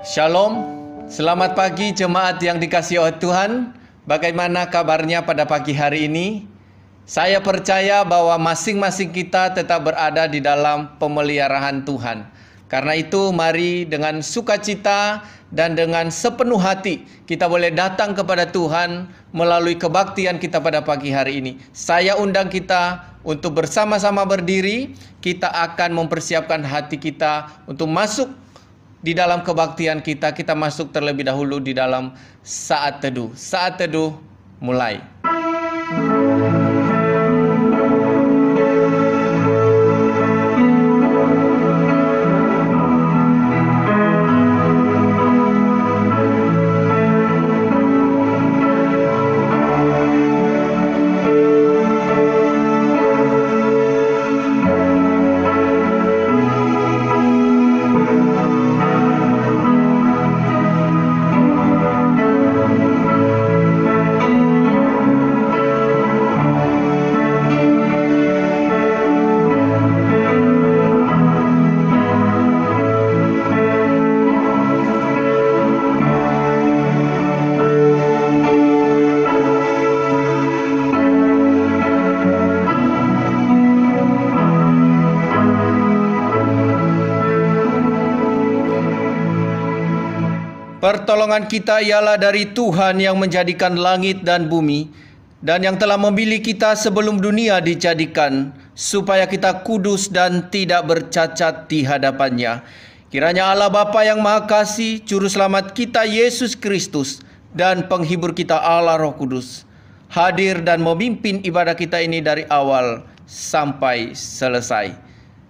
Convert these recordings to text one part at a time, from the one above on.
Shalom, selamat pagi jemaat yang dikasihi oleh Tuhan. Bagaimana kabarnya pada pagi hari ini? Saya percaya bahwa masing-masing kita tetap berada di dalam pemeliharaan Tuhan. Karena itu mari dengan sukacita dan dengan sepenuh hati kita boleh datang kepada Tuhan melalui kebaktian kita pada pagi hari ini. Saya undang kita untuk bersama-sama berdiri. Kita akan mempersiapkan hati kita untuk masuk di dalam kebaktian kita. Kita masuk terlebih dahulu di dalam saat teduh. Saat teduh mulai. Pertolongan kita ialah dari Tuhan yang menjadikan langit dan bumi, dan yang telah memilih kita sebelum dunia dijadikan, supaya kita kudus dan tidak bercacat di hadapannya. Kiranya Allah Bapa yang Maha Kasih, Juru Selamat kita Yesus Kristus, dan Penghibur kita Allah Roh Kudus, hadir dan memimpin ibadah kita ini dari awal sampai selesai.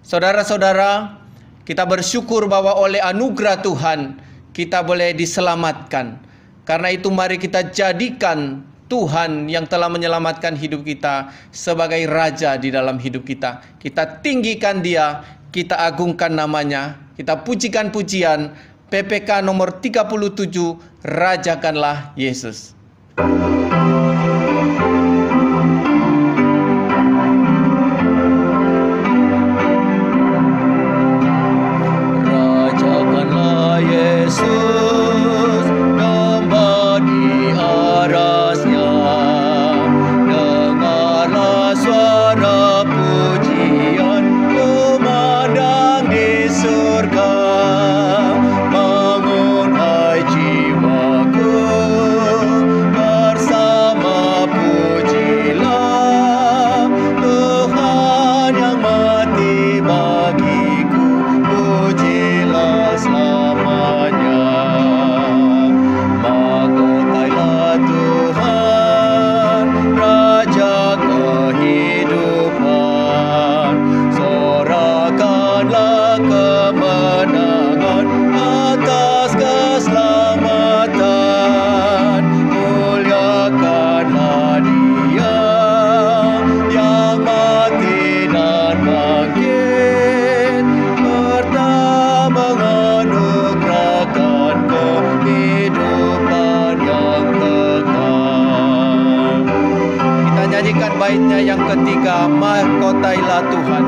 Saudara-saudara, kita bersyukur bahwa oleh anugerah Tuhan, kita boleh diselamatkan. Karena itu mari kita jadikan Tuhan yang telah menyelamatkan hidup kita sebagai Raja di dalam hidup kita. Kita tinggikan Dia, kita agungkan namanya, kita pujikan pujian PPK nomor 37, Rajakanlah Yesus. Yesus nampak di arasnya, dengarlah suara pujian kumandang di surga. Bangun hai jiwaku, bersama pujilah Tuhan yang mati bagiku, pujilah selamanya. Mahkotailah Tuhan, Raja kehidupan. Sorakanlah kemenangan atas keselamatan. Muliakanlah Dia yang mati dan bangkit, serta menganugerahkan kehidupan yang kekal. Kita nyanyikan baitnya yang ketiga, mahkotailah Tuhan.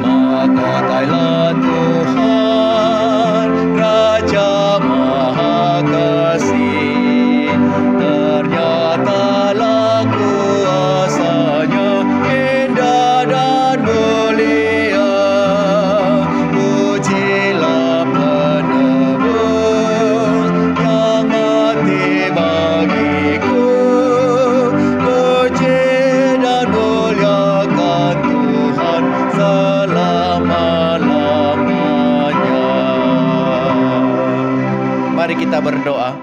Mahkotailah Tuhan, Raja Maha Kasih. Ternyatalah kuasa-Nya indah dan mulia. Pujilah penebus yang mati bagiku. Puji dan muliakan Tuhan selama-lamanya. Mari kita berdoa.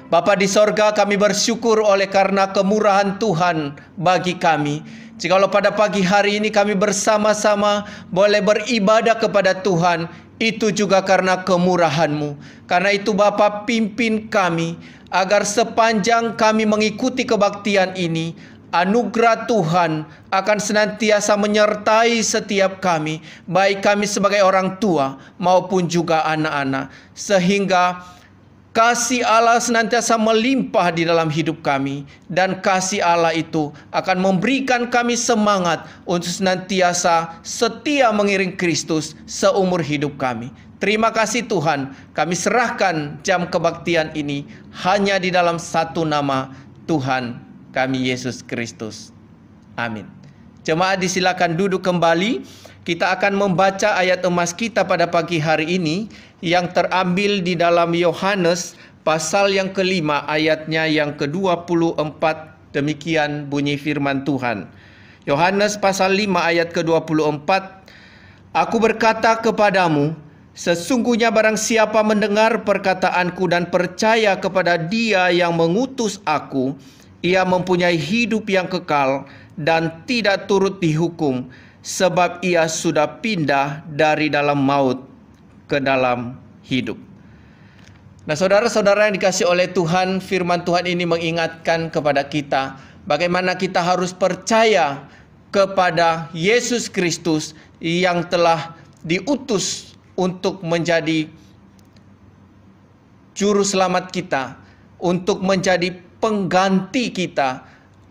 Bapa di sorga, kami bersyukur oleh karena kemurahan Tuhan bagi kami. Jikalau pada pagi hari ini kami bersama-sama boleh beribadah kepada Tuhan, itu juga karena kemurahan-Mu. Karena itu Bapa, pimpin kami agar sepanjang kami mengikuti kebaktian ini, anugerah Tuhan akan senantiasa menyertai setiap kami, baik kami sebagai orang tua maupun juga anak-anak, sehingga kasih Allah senantiasa melimpah di dalam hidup kami, dan kasih Allah itu akan memberikan kami semangat untuk senantiasa setia mengiring Kristus seumur hidup kami. Terima kasih Tuhan, kami serahkan jam kebaktian ini hanya di dalam satu nama, Tuhan kami Yesus Kristus. Amin. Jemaat disilakan duduk kembali. Kita akan membaca ayat emas kita pada pagi hari ini yang terambil di dalam Yohanes pasal yang kelima ayatnya yang ke-24. Demikian bunyi firman Tuhan. Yohanes pasal 5 ayat ke-24. Aku berkata kepadamu, sesungguhnya barang siapa mendengar perkataanku dan percaya kepada Dia yang mengutus aku, ia mempunyai hidup yang kekal dan tidak turut dihukum, sebab ia sudah pindah dari dalam maut ke dalam hidup. Nah, saudara-saudara yang dikasihi oleh Tuhan, firman Tuhan ini mengingatkan kepada kita bagaimana kita harus percaya kepada Yesus Kristus yang telah diutus untuk menjadi juru selamat kita, untuk menjadi pengganti kita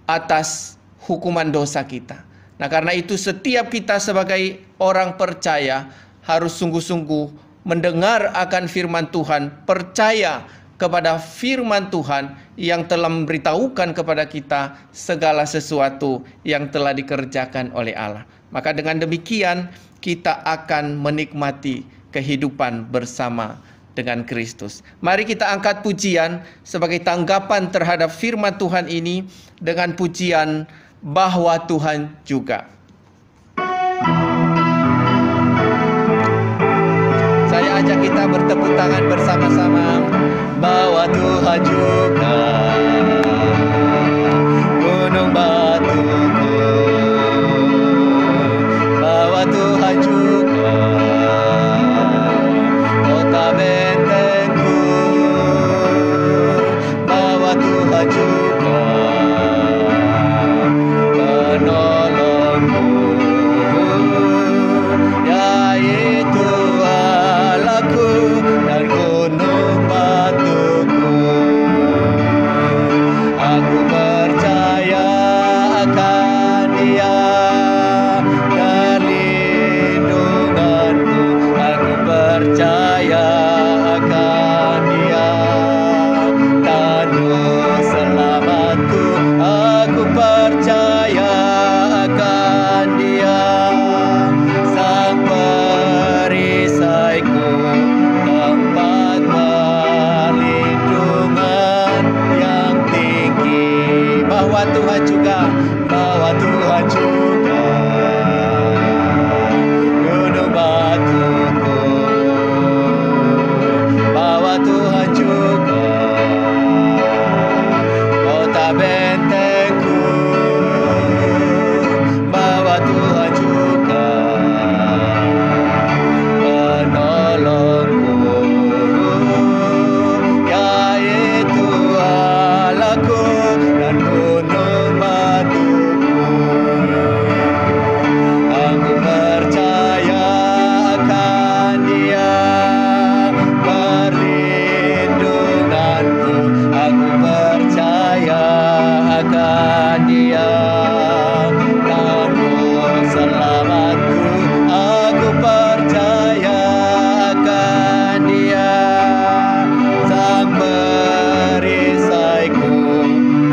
atas hukuman dosa kita. Nah, karena itu setiap kita sebagai orang percaya harus sungguh-sungguh mendengar akan firman Tuhan, percaya kepada firman Tuhan yang telah memberitahukan kepada kita segala sesuatu yang telah dikerjakan oleh Allah. Maka dengan demikian kita akan menikmati kehidupan bersama dengan Kristus. Mari kita angkat pujian sebagai tanggapan terhadap firman Tuhan ini dengan pujian bahwa Tuhan juga. Saya ajak kita bertepuk tangan bersama-sama. Bahwa Tuhan juga gunung batuku, bahwa Tuhan juga kota bentengku, bahwa Tuhan juga penolongku, yaitu Allahku dan gunung batuku. Aku percaya akan Dia, perlindunganku. Aku percaya akan Dia, tanduk selamatku. Aku percaya akan Dia, sang perisaiku, tempat perlindungan yang tinggi. Bahwa Tuhan juga, bahwa Tuhan juga gunung batuku, bahwa Tuhan juga kota bentengku, bahwa Tuhan juga penolongku, yaitu Allahku dan gunung batuku. Aku percaya akan Dia, perlindunganku. Aku percaya akan Dia, tanduk selamatku. Aku percaya akan Dia, sang perisaiku,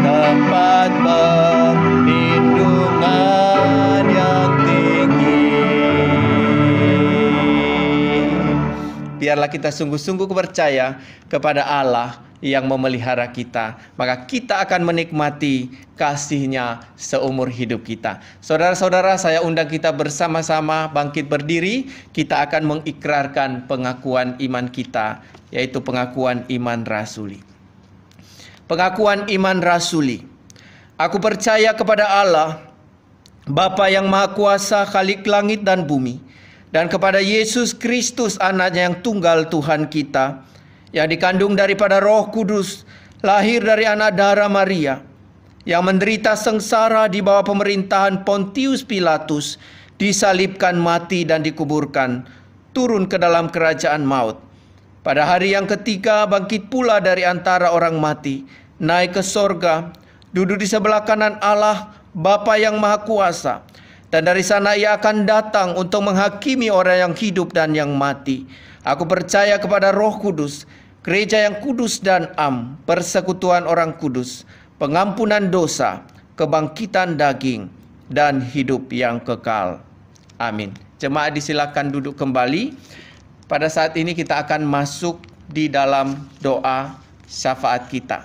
tempat perlindungan yang tinggi. Biarlah kita sungguh-sungguh percaya kepada Allah yang memelihara kita, maka kita akan menikmati kasih-Nya seumur hidup kita. Saudara-saudara, saya undang kita bersama-sama bangkit berdiri. Kita akan mengikrarkan pengakuan iman kita, yaitu pengakuan iman rasuli. Pengakuan iman rasuli. Aku percaya kepada Allah, Bapa yang Maha Kuasa, Khalik langit dan bumi, dan kepada Yesus Kristus, Anak-Nya yang tunggal Tuhan kita, yang dikandung daripada Roh Kudus, lahir dari anak darah Maria, yang menderita sengsara di bawah pemerintahan Pontius Pilatus, disalibkan, mati dan dikuburkan, turun ke dalam kerajaan maut, Pada hari yang ketiga bangkit pula dari antara orang mati, naik ke sorga, duduk di sebelah kanan Allah, Bapa yang Maha Kuasa. Dan dari sana ia akan datang untuk menghakimi orang yang hidup dan yang mati. Aku percaya kepada Roh Kudus, gereja yang kudus dan am, persekutuan orang kudus, pengampunan dosa, kebangkitan daging, dan hidup yang kekal. Amin. Jemaat disilakan duduk kembali. Pada saat ini kita akan masuk di dalam doa syafaat kita.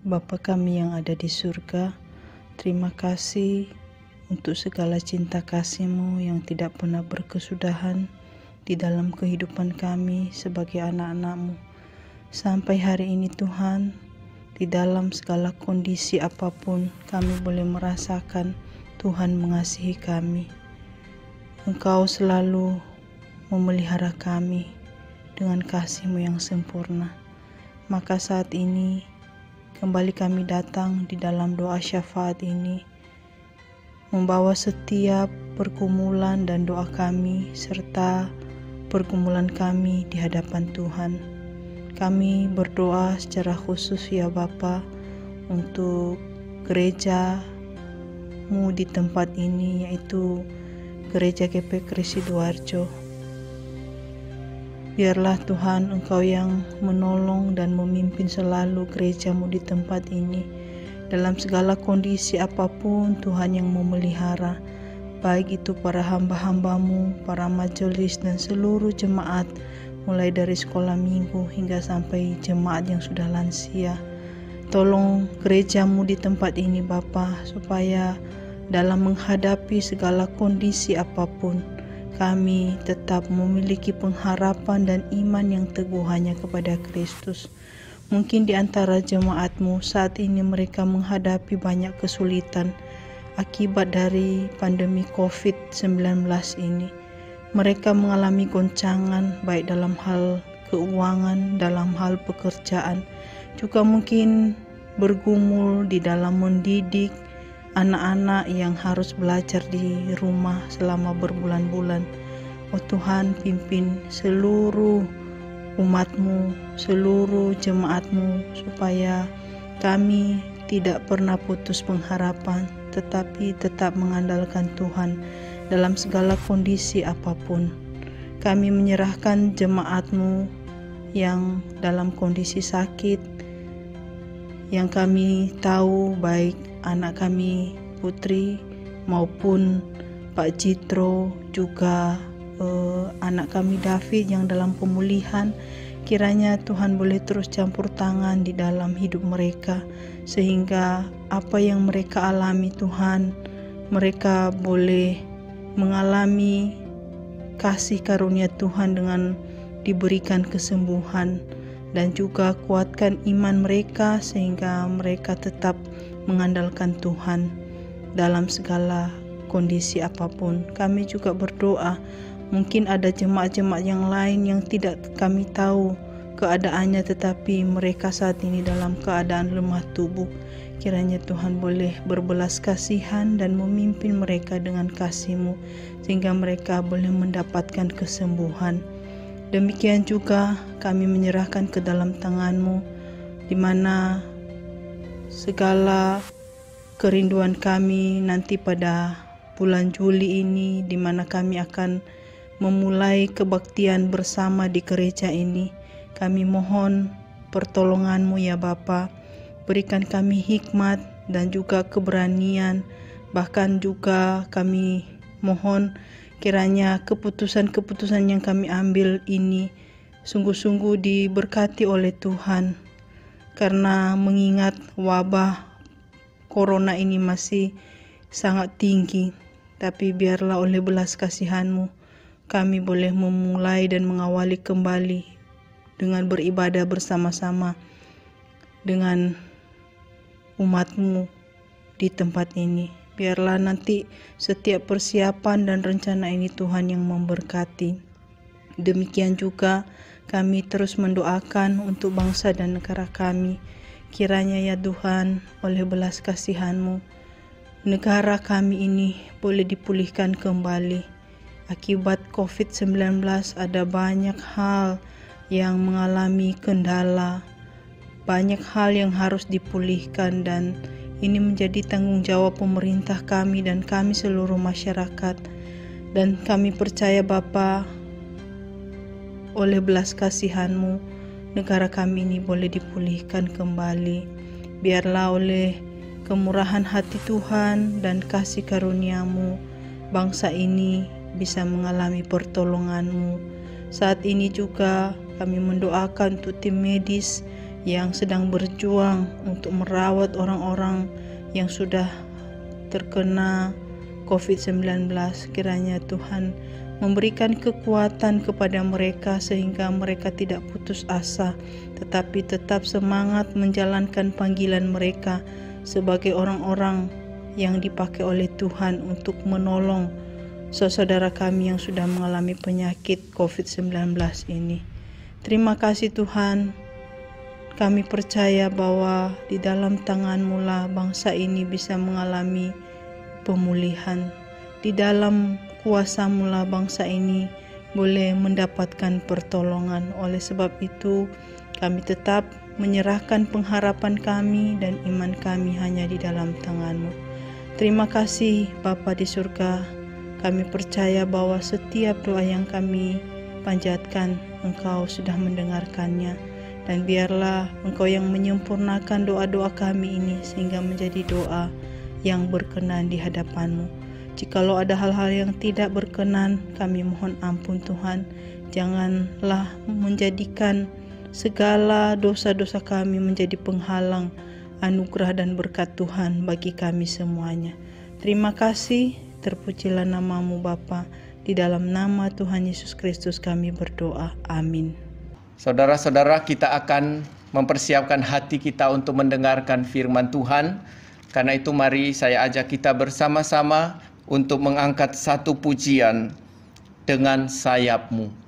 Bapa kami yang ada di surga, terima kasih untuk segala cinta kasih-Mu yang tidak pernah berkesudahan di dalam kehidupan kami sebagai anak-anak-Mu. Sampai hari ini Tuhan, di dalam segala kondisi apapun kami boleh merasakan Tuhan mengasihi kami. Engkau selalu memelihara kami dengan kasih-Mu yang sempurna. Maka saat ini kembali kami datang di dalam doa syafaat ini, membawa setiap pergumulan dan doa kami serta pergumulan kami di hadapan Tuhan. Kami berdoa secara khusus ya Bapa untuk gereja-Mu di tempat ini, yaitu Gereja GP Kris Sidoarjo. Biarlah Tuhan Engkau yang menolong dan memimpin selalu gereja-Mu di tempat ini. Dalam segala kondisi apapun Tuhan yang memelihara, baik itu para hamba-hamba-Mu, para majelis dan seluruh jemaat, mulai dari sekolah minggu hingga sampai jemaat yang sudah lansia. Tolong gereja-Mu di tempat ini Bapa, supaya dalam menghadapi segala kondisi apapun, kami tetap memiliki pengharapan dan iman yang teguh hanya kepada Kristus. Mungkin di antara jemaat-Mu saat ini mereka menghadapi banyak kesulitan akibat dari pandemi COVID-19 ini. Mereka mengalami goncangan baik dalam hal keuangan, dalam hal pekerjaan, juga mungkin bergumul di dalam mendidik anak-anak yang harus belajar di rumah selama berbulan-bulan. Oh Tuhan, pimpin seluruh umat-Mu, seluruh jemaat-Mu, supaya kami tidak pernah putus pengharapan, tetapi tetap mengandalkan Tuhan dalam segala kondisi apapun. Kami menyerahkan jemaat-Mu yang dalam kondisi sakit, yang kami tahu baik anak kami Putri maupun Pak Jitro, juga anak kami David yang dalam pemulihan. Kiranya Tuhan boleh terus campur tangan di dalam hidup mereka, sehingga apa yang mereka alami Tuhan, mereka boleh mengalami kasih karunia Tuhan dengan diberikan kesembuhan, dan juga kuatkan iman mereka sehingga mereka tetap mengandalkan Tuhan dalam segala kondisi apapun. Kami juga berdoa, mungkin ada jemaat-jemaat yang lain yang tidak kami tahu keadaannya, tetapi mereka saat ini dalam keadaan lemah tubuh. Kiranya Tuhan boleh berbelas kasihan dan memimpin mereka dengan kasih-Mu, sehingga mereka boleh mendapatkan kesembuhan. Demikian juga kami menyerahkan ke dalam tangan-Mu, di mana segala kerinduan kami nanti pada bulan Juli ini, di mana kami akan memulai kebaktian bersama di gereja ini. Kami mohon pertolongan-Mu ya Bapa. Berikan kami hikmat dan juga keberanian. Bahkan juga kami mohon kiranya keputusan-keputusan yang kami ambil ini sungguh-sungguh diberkati oleh Tuhan. Karena mengingat wabah corona ini masih sangat tinggi, tapi biarlah oleh belas kasihan-Mu kami boleh memulai dan mengawali kembali dengan beribadah bersama-sama dengan umat-Mu di tempat ini. Biarlah nanti setiap persiapan dan rencana ini Tuhan yang memberkati. Demikian juga kami terus mendoakan untuk bangsa dan negara kami. Kiranya ya Tuhan, oleh belas kasihan-Mu, negara kami ini boleh dipulihkan kembali. Akibat COVID-19 ada banyak hal yang mengalami kendala, banyak hal yang harus dipulihkan, dan ini menjadi tanggung jawab pemerintah kami dan kami seluruh masyarakat. Dan kami percaya Bapa, oleh belas kasihan-Mu, negara kami ini boleh dipulihkan kembali. Biarlah oleh kemurahan hati Tuhan dan kasih karunia-Mu, bangsa ini bisa mengalami pertolongan-Mu. Saat ini juga kami mendoakan untuk tim medis yang sedang berjuang untuk merawat orang-orang yang sudah terkena COVID-19. Kiranya Tuhan memberikan kekuatan kepada mereka sehingga mereka tidak putus asa, tetapi tetap semangat menjalankan panggilan mereka sebagai orang-orang yang dipakai oleh Tuhan untuk menolong saudara kami yang sudah mengalami penyakit COVID-19 ini. Terima kasih Tuhan, kami percaya bahwa di dalam tangan-Mu lah bangsa ini bisa mengalami pemulihan. Di dalam kuasa-Mu lah bangsa ini boleh mendapatkan pertolongan. Oleh sebab itu, kami tetap menyerahkan pengharapan kami dan iman kami hanya di dalam tangan-Mu. Terima kasih Bapa di surga. Kami percaya bahwa setiap doa yang kami panjatkan, Engkau sudah mendengarkannya. Dan biarlah Engkau yang menyempurnakan doa-doa kami ini sehingga menjadi doa yang berkenan di hadapan-Mu. Jikalau ada hal-hal yang tidak berkenan, kami mohon ampun Tuhan. Janganlah menjadikan segala dosa-dosa kami menjadi penghalang anugerah dan berkat Tuhan bagi kami semuanya. Terima kasih, terpujilah nama-Mu Bapa. Di dalam nama Tuhan Yesus Kristus kami berdoa. Amin. Saudara-saudara, kita akan mempersiapkan hati kita untuk mendengarkan firman Tuhan. Karena itu mari saya ajak kita bersama-sama untuk mengangkat satu pujian, Dengan Sayap-Mu.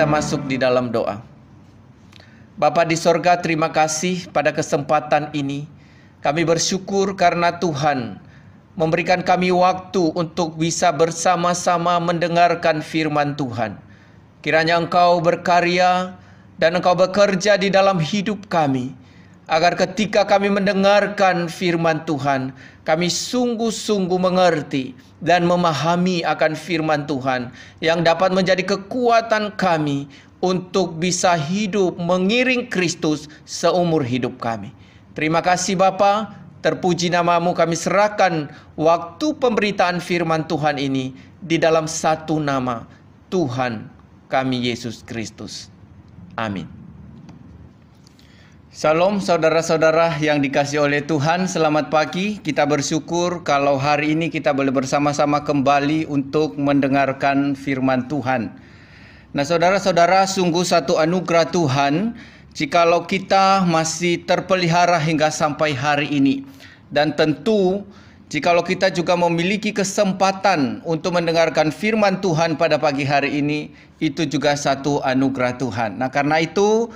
masuk di dalam doa. Bapa di sorga, terima kasih pada kesempatan ini. Kami bersyukur karena Tuhan memberikan kami waktu untuk bisa bersama-sama mendengarkan firman Tuhan. Kiranya Engkau berkarya dan Engkau bekerja di dalam hidup kami, agar ketika kami mendengarkan firman Tuhan, kami sungguh-sungguh mengerti dan memahami akan firman Tuhan yang dapat menjadi kekuatan kami untuk bisa hidup mengiring Kristus seumur hidup kami. Terima kasih Bapa, terpuji namamu, kami serahkan waktu pemberitaan firman Tuhan ini di dalam satu nama, Tuhan kami Yesus Kristus. Amin. Shalom saudara-saudara yang dikasihi oleh Tuhan, selamat pagi. Kita bersyukur kalau hari ini kita boleh bersama-sama kembali untuk mendengarkan firman Tuhan. Nah saudara-saudara, sungguh satu anugerah Tuhan jikalau kita masih terpelihara hingga sampai hari ini. Dan tentu jikalau kita juga memiliki kesempatan untuk mendengarkan firman Tuhan pada pagi hari ini, itu juga satu anugerah Tuhan. Nah karena itu,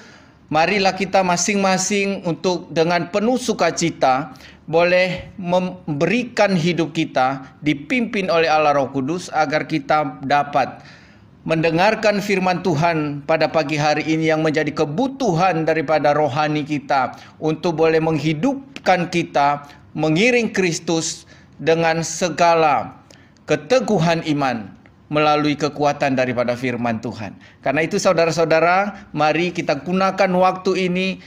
marilah kita masing-masing untuk dengan penuh sukacita boleh memberikan hidup kita dipimpin oleh Allah Roh Kudus agar kita dapat mendengarkan firman Tuhan pada pagi hari ini yang menjadi kebutuhan daripada rohani kita untuk boleh menghidupkan kita mengiring Kristus dengan segala keteguhan iman melalui kekuatan daripada firman Tuhan. Karena itu saudara-saudara, mari kita gunakan waktu ini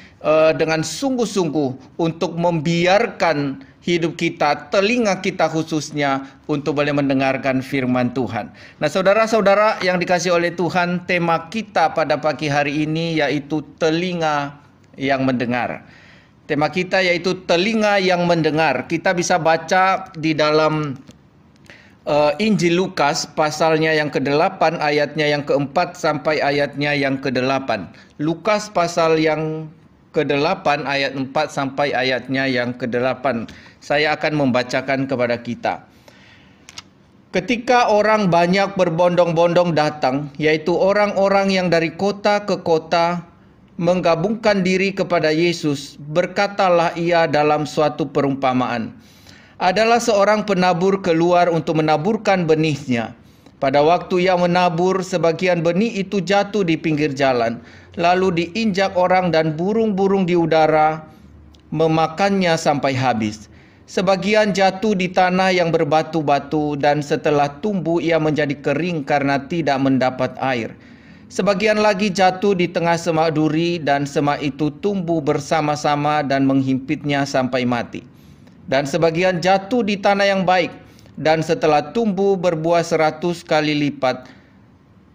dengan sungguh-sungguh untuk membiarkan hidup kita, telinga kita khususnya untuk boleh mendengarkan firman Tuhan. Nah saudara-saudara yang dikasihi oleh Tuhan, tema kita pada pagi hari ini yaitu telinga yang mendengar. Tema kita yaitu telinga yang mendengar. Kita bisa baca di dalam Injil Lukas pasalnya yang ke-8 ayatnya yang ke-4 sampai ayatnya yang ke-8. Lukas pasal yang ke-8 ayat 4 sampai ayatnya yang ke-8. Saya akan membacakan kepada kita. Ketika orang banyak berbondong-bondong datang, yaitu orang-orang yang dari kota ke kota menggabungkan diri kepada Yesus, berkatalah ia dalam suatu perumpamaan. Adalah seorang penabur keluar untuk menaburkan benihnya. Pada waktu ia menabur, sebagian benih itu jatuh di pinggir jalan, lalu diinjak orang dan burung-burung di udara memakannya sampai habis. Sebagian jatuh di tanah yang berbatu-batu, dan setelah tumbuh ia menjadi kering karena tidak mendapat air. Sebagian lagi jatuh di tengah semak duri, dan semak itu tumbuh bersama-sama dan menghimpitnya sampai mati. Dan sebagian jatuh di tanah yang baik, dan setelah tumbuh berbuah 100 kali lipat.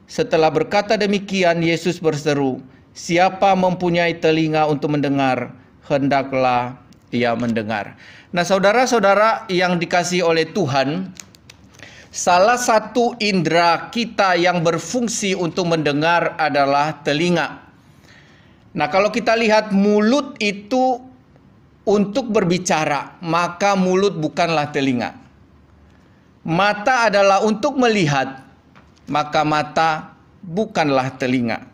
Setelah berkata demikian, Yesus berseru, "Siapa mempunyai telinga untuk mendengar, hendaklah ia mendengar." Nah saudara-saudara yang dikasihi oleh Tuhan, salah satu indera kita yang berfungsi untuk mendengar adalah telinga. Nah kalau kita lihat mulut itu untuk berbicara, maka mulut bukanlah telinga. Mata adalah untuk melihat, maka mata bukanlah telinga.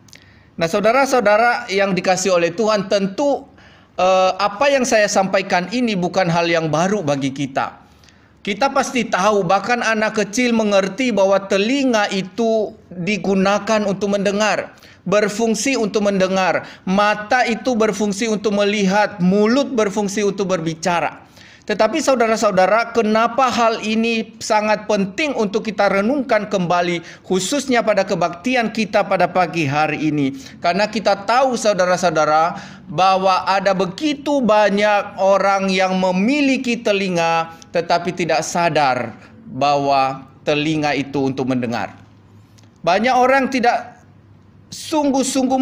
Nah saudara-saudara yang dikasihi oleh Tuhan, tentu apa yang saya sampaikan ini bukan hal yang baru bagi kita. Kita pasti tahu, bahkan anak kecil mengerti bahwa telinga itu digunakan untuk mendengar, berfungsi untuk mendengar. Mata itu berfungsi untuk melihat, mulut berfungsi untuk berbicara. Tetapi saudara-saudara, kenapa hal ini sangat penting untuk kita renungkan kembali, khususnya pada kebaktian kita pada pagi hari ini? Karena kita tahu saudara-saudara bahwa ada begitu banyak orang yang memiliki telinga tetapi tidak sadar bahwa telinga itu untuk mendengar. Banyak orang tidak sungguh-sungguh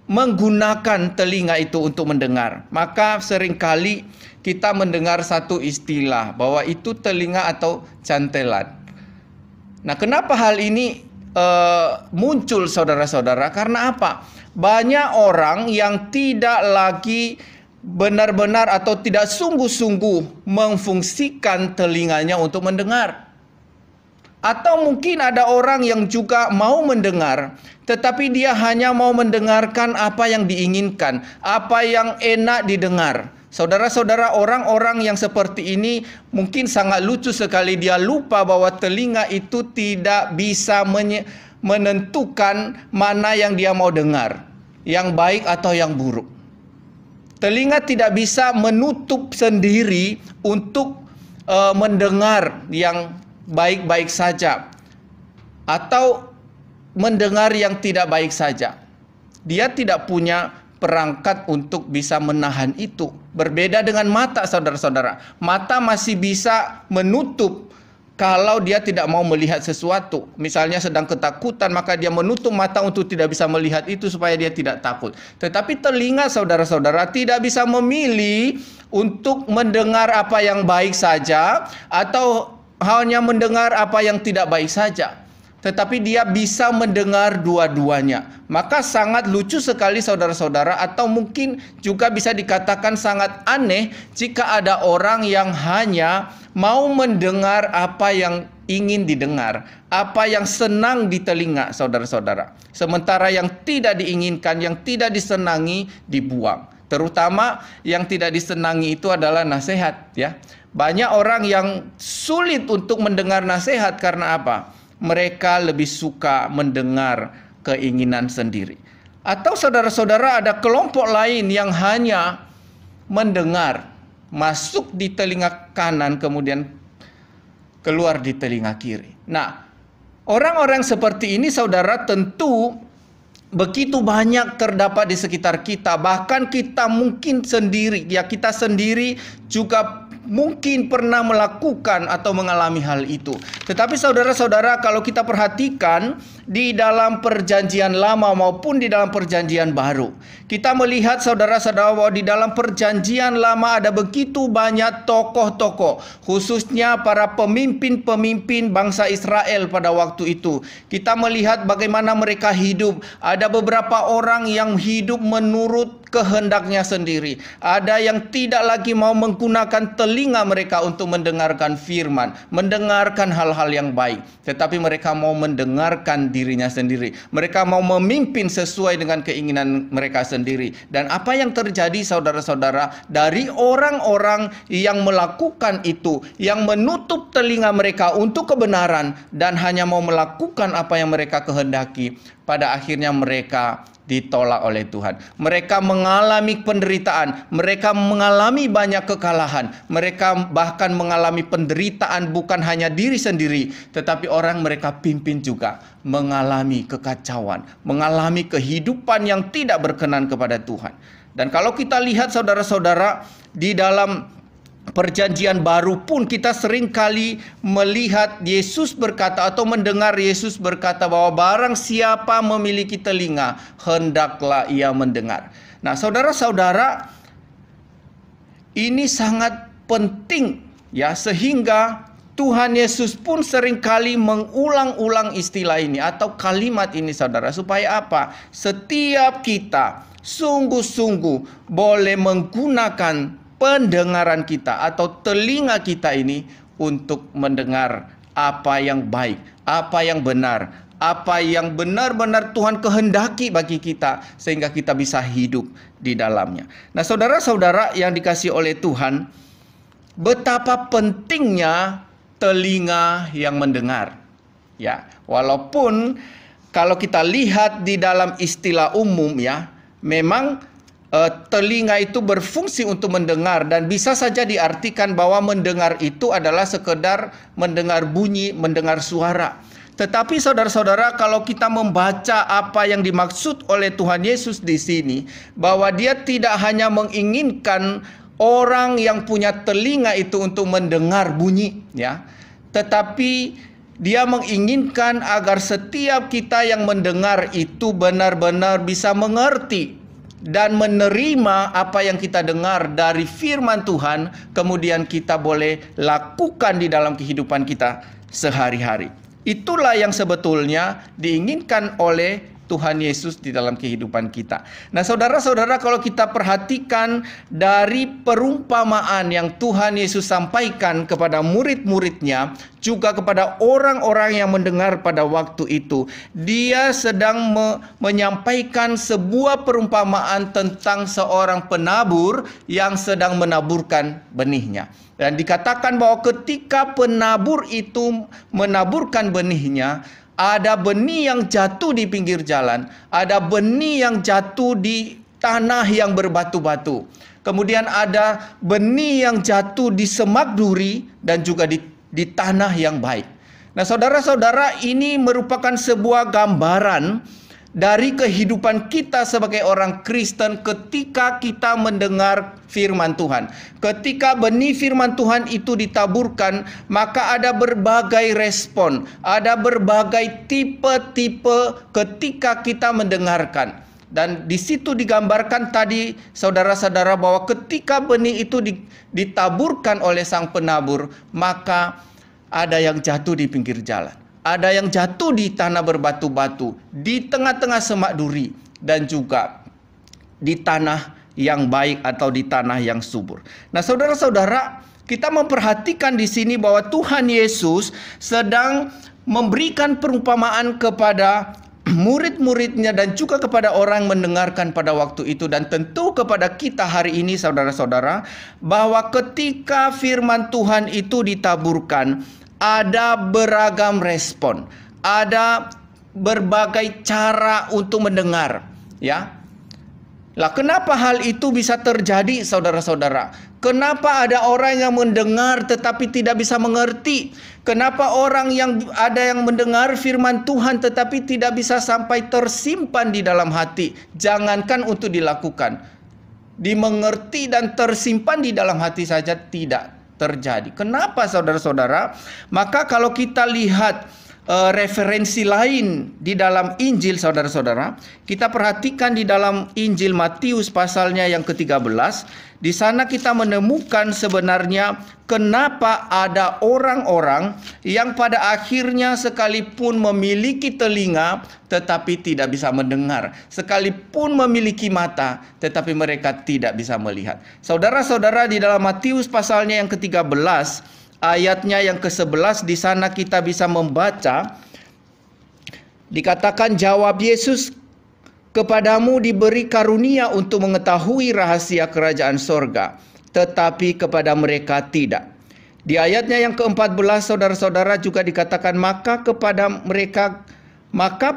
menggunakan telinga itu untuk mendengar. Maka seringkali kita mendengar satu istilah bahwa itu telinga atau cantelan. Nah, kenapa hal ini muncul saudara-saudara? Karena apa? Banyak orang yang tidak lagi benar-benar atau tidak sungguh-sungguh memfungsikan telinganya untuk mendengar. Atau mungkin ada orang yang juga mau mendengar, tetapi dia hanya mau mendengarkan apa yang diinginkan, apa yang enak didengar. Saudara-saudara, orang-orang yang seperti ini mungkin sangat lucu sekali. Dia lupa bahwa telinga itu tidak bisa menentukan mana yang dia mau dengar, yang baik atau yang buruk. Telinga tidak bisa menutup sendiri untuk mendengar yang baik-baik saja atau mendengar yang tidak baik saja. Dia tidak punya perangkat untuk bisa menahan itu. Berbeda dengan mata, saudara-saudara. Mata masih bisa menutup kalau dia tidak mau melihat sesuatu. Misalnya sedang ketakutan, maka dia menutup mata untuk tidak bisa melihat itu supaya dia tidak takut. Tetapi telinga, saudara-saudara, tidak bisa memilih untuk mendengar apa yang baik saja atau hanya mendengar apa yang tidak baik saja. Tetapi dia bisa mendengar dua-duanya. Maka sangat lucu sekali, saudara-saudara, atau mungkin juga bisa dikatakan sangat aneh jika ada orang yang hanya mau mendengar apa yang ingin didengar, apa yang senang di telinga, saudara-saudara. Sementara yang tidak diinginkan, yang tidak disenangi, dibuang. Terutama yang tidak disenangi itu adalah nasihat, ya. Banyak orang yang sulit untuk mendengar nasihat karena apa? Mereka lebih suka mendengar keinginan sendiri. Atau saudara-saudara, ada kelompok lain yang hanya mendengar, masuk di telinga kanan kemudian keluar di telinga kiri. Nah, orang-orang seperti ini, saudara, tentu begitu banyak terdapat di sekitar kita. Bahkan kita mungkin sendiri, ya kita sendiri juga mungkin pernah melakukan atau mengalami hal itu. Tetapi saudara-saudara, kalau kita perhatikan di dalam perjanjian lama maupun di dalam perjanjian baru, kita melihat, saudara-saudara, bahwa di dalam perjanjian lama ada begitu banyak tokoh-tokoh, khususnya para pemimpin-pemimpin bangsa Israel pada waktu itu. Kita melihat bagaimana mereka hidup. Ada beberapa orang yang hidup menurut kehendaknya sendiri. Ada yang tidak lagi mau menggunakan telinga mereka untuk mendengarkan firman, mendengarkan hal-hal yang baik, tetapi mereka mau mendengarkan dirinya sendiri. Mereka mau memimpin sesuai dengan keinginan mereka sendiri. Dan apa yang terjadi, saudara-saudara, dari orang-orang yang melakukan itu, yang menutup telinga mereka untuk kebenaran dan hanya mau melakukan apa yang mereka kehendaki, pada akhirnya mereka ditolak oleh Tuhan. Mereka mengalami penderitaan, mereka mengalami banyak kekalahan, mereka bahkan mengalami penderitaan bukan hanya diri sendiri, tetapi orang mereka pimpin juga mengalami kekacauan, mengalami kehidupan yang tidak berkenan kepada Tuhan. Dan kalau kita lihat, saudara-saudara, di dalam Perjanjian Baru pun kita sering kali melihat Yesus berkata atau mendengar Yesus berkata bahwa barang siapa memiliki telinga, hendaklah ia mendengar. Nah, saudara-saudara, ini sangat penting, ya, sehingga Tuhan Yesus pun seringkali mengulang-ulang istilah ini atau kalimat ini, saudara, supaya apa? Setiap kita sungguh-sungguh boleh menggunakan pendengaran kita atau telinga kita ini untuk mendengar apa yang baik, apa yang benar, apa yang benar-benar Tuhan kehendaki bagi kita, sehingga kita bisa hidup di dalamnya. Nah, saudara-saudara yang dikasihi oleh Tuhan, betapa pentingnya telinga yang mendengar. Ya, walaupun kalau kita lihat di dalam istilah umum, ya, memang telinga itu berfungsi untuk mendengar, dan bisa saja diartikan bahwa mendengar itu adalah sekedar mendengar bunyi, mendengar suara. Tetapi saudara-saudara, kalau kita membaca apa yang dimaksud oleh Tuhan Yesus di sini, bahwa dia tidak hanya menginginkan orang yang punya telinga itu untuk mendengar bunyi, ya, tetapi dia menginginkan agar setiap kita yang mendengar itu benar-benar bisa mengerti dan menerima apa yang kita dengar dari firman Tuhan, kemudian kita boleh lakukan di dalam kehidupan kita sehari-hari. Itulah yang sebetulnya diinginkan oleh Tuhan Yesus di dalam kehidupan kita. Nah, saudara-saudara, kalau kita perhatikan dari perumpamaan yang Tuhan Yesus sampaikan kepada murid-muridnya, juga kepada orang-orang yang mendengar pada waktu itu, dia sedang menyampaikan sebuah perumpamaan tentang seorang penabur yang sedang menaburkan benihnya. Dan dikatakan bahwa ketika penabur itu menaburkan benihnya, ada benih yang jatuh di pinggir jalan, ada benih yang jatuh di tanah yang berbatu-batu. Kemudian ada benih yang jatuh di semak duri dan juga di tanah yang baik. Nah, saudara-saudara, ini merupakan sebuah gambaran dari kehidupan kita sebagai orang Kristen ketika kita mendengar firman Tuhan. Ketika benih firman Tuhan itu ditaburkan, maka ada berbagai respon, ada berbagai tipe-tipe ketika kita mendengarkan. Dan di situ digambarkan tadi, saudara-saudara, bahwa ketika benih itu ditaburkan oleh sang penabur, maka ada yang jatuh di pinggir jalan. Ada yang jatuh di tanah berbatu-batu, di tengah-tengah semak duri, dan juga di tanah yang baik atau di tanah yang subur. Nah, saudara-saudara, kita memperhatikan di sini bahwa Tuhan Yesus sedang memberikan perumpamaan kepada murid-muridnya dan juga kepada orang mendengarkan pada waktu itu, dan tentu kepada kita hari ini, saudara-saudara, bahwa ketika firman Tuhan itu ditaburkan, ada beragam respon, ada berbagai cara untuk mendengar, ya. Lah, kenapa hal itu bisa terjadi, saudara-saudara? Kenapa ada orang yang mendengar tetapi tidak bisa mengerti? Kenapa ada yang mendengar firman Tuhan tetapi tidak bisa sampai tersimpan di dalam hati? Jangankan untuk dilakukan, dimengerti dan tersimpan di dalam hati saja tidak terjadi. Kenapa, saudara-saudara? Maka kalau kita lihat referensi lain di dalam Injil, saudara-saudara, kita perhatikan di dalam Injil Matius pasalnya yang ke-13. Di sana kita menemukan sebenarnya kenapa ada orang-orang yang pada akhirnya sekalipun memiliki telinga tetapi tidak bisa mendengar, sekalipun memiliki mata tetapi mereka tidak bisa melihat. Saudara-saudara, di dalam Matius pasalnya yang ke-13 ayatnya yang ke-11, di sana kita bisa membaca, dikatakan, jawab Yesus, kepadamu diberi karunia untuk mengetahui rahasia kerajaan sorga, tetapi kepada mereka tidak. Di ayatnya yang ke-14, saudara-saudara, juga dikatakan, maka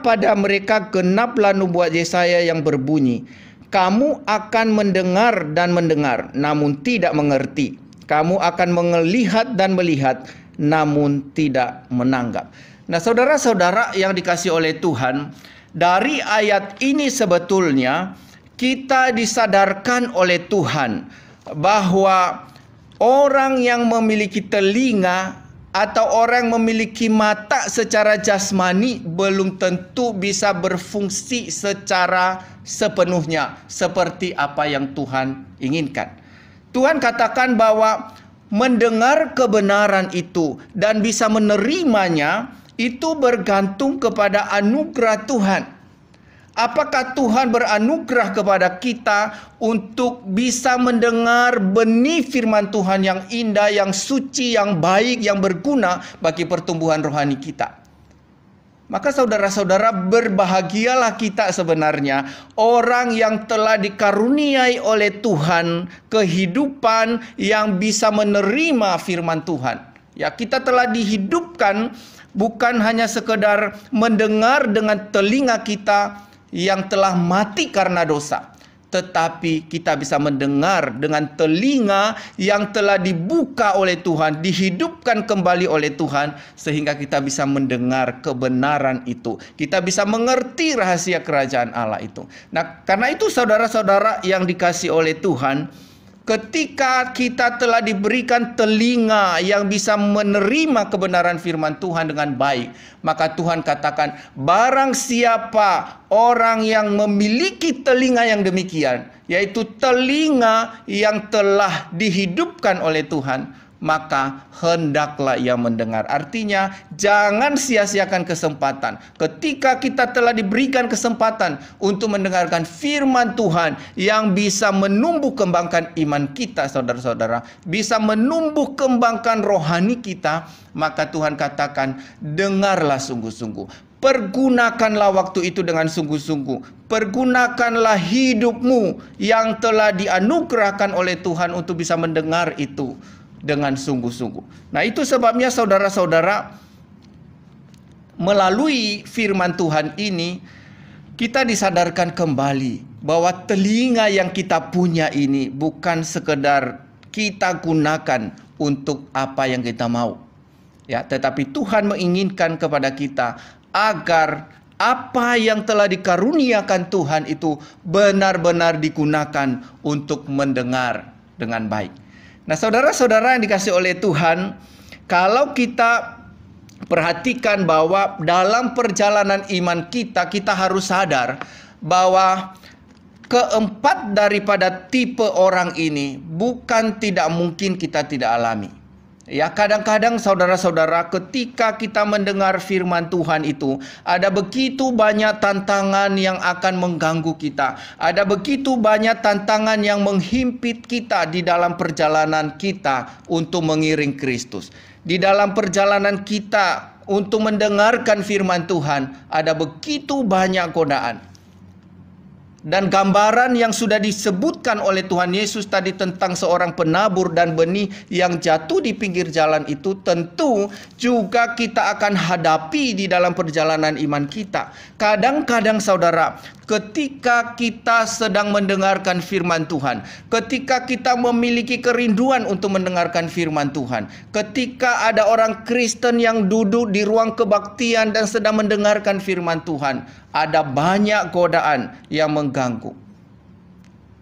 pada mereka genaplah nubuat Yesaya yang berbunyi, kamu akan mendengar dan mendengar, namun tidak mengerti. Kamu akan melihat dan melihat, namun tidak menanggap. Nah, saudara-saudara yang dikasihi oleh Tuhan, dari ayat ini sebetulnya kita disadarkan oleh Tuhan bahwa orang yang memiliki telinga atau orang memiliki mata secara jasmani belum tentu bisa berfungsi secara sepenuhnya seperti apa yang Tuhan inginkan. Tuhan katakan bahwa mendengar kebenaran itu dan bisa menerimanya itu bergantung kepada anugerah Tuhan. Apakah Tuhan beranugerah kepada kita untuk bisa mendengar benih firman Tuhan yang indah, yang suci, yang baik, yang berguna bagi pertumbuhan rohani kita? Maka saudara-saudara, berbahagialah kita sebenarnya, orang yang telah dikaruniai oleh Tuhan kehidupan yang bisa menerima firman Tuhan. Ya, kita telah dihidupkan bukan hanya sekedar mendengar dengan telinga kita yang telah mati karena dosa, tetapi kita bisa mendengar dengan telinga yang telah dibuka oleh Tuhan, dihidupkan kembali oleh Tuhan, sehingga kita bisa mendengar kebenaran itu. Kita bisa mengerti rahasia kerajaan Allah itu. Nah, karena itu saudara-saudara yang dikasihi oleh Tuhan, ketika kita telah diberikan telinga yang bisa menerima kebenaran firman Tuhan dengan baik, maka Tuhan katakan, barang siapa orang yang memiliki telinga yang demikian, yaitu telinga yang telah dihidupkan oleh Tuhan, maka hendaklah ia mendengar. Artinya, jangan sia-siakan kesempatan. Ketika kita telah diberikan kesempatan untuk mendengarkan firman Tuhan yang bisa menumbuh kembangkan iman kita, saudara-saudara, bisa menumbuh kembangkan rohani kita, maka Tuhan katakan, dengarlah sungguh-sungguh. Pergunakanlah waktu itu dengan sungguh-sungguh. Pergunakanlah hidupmu yang telah dianugerahkan oleh Tuhan untuk bisa mendengar itu dengan sungguh-sungguh. Nah, itu sebabnya saudara-saudara, melalui firman Tuhan ini kita disadarkan kembali bahwa telinga yang kita punya ini bukan sekedar kita gunakan untuk apa yang kita mau. Ya, tetapi Tuhan menginginkan kepada kita agar apa yang telah dikaruniakan Tuhan itu benar-benar digunakan untuk mendengar dengan baik. Nah, saudara-saudara yang dikasihi oleh Tuhan, kalau kita perhatikan bahwa dalam perjalanan iman kita, kita harus sadar bahwa keempat daripada tipe orang ini bukan tidak mungkin kita tidak alami. Ya, kadang-kadang saudara-saudara, ketika kita mendengar firman Tuhan itu, ada begitu banyak tantangan yang akan mengganggu kita. Ada begitu banyak tantangan yang menghimpit kita di dalam perjalanan kita untuk mengiring Kristus. Di dalam perjalanan kita untuk mendengarkan firman Tuhan, ada begitu banyak godaan. Dan gambaran yang sudah disebutkan oleh Tuhan Yesus tadi tentang seorang penabur dan benih yang jatuh di pinggir jalan itu tentu juga kita akan hadapi di dalam perjalanan iman kita. Kadang-kadang saudara, ketika kita sedang mendengarkan firman Tuhan, ketika kita memiliki kerinduan untuk mendengarkan firman Tuhan, ketika ada orang Kristen yang duduk di ruang kebaktian dan sedang mendengarkan firman Tuhan, ada banyak godaan yang mengganggu.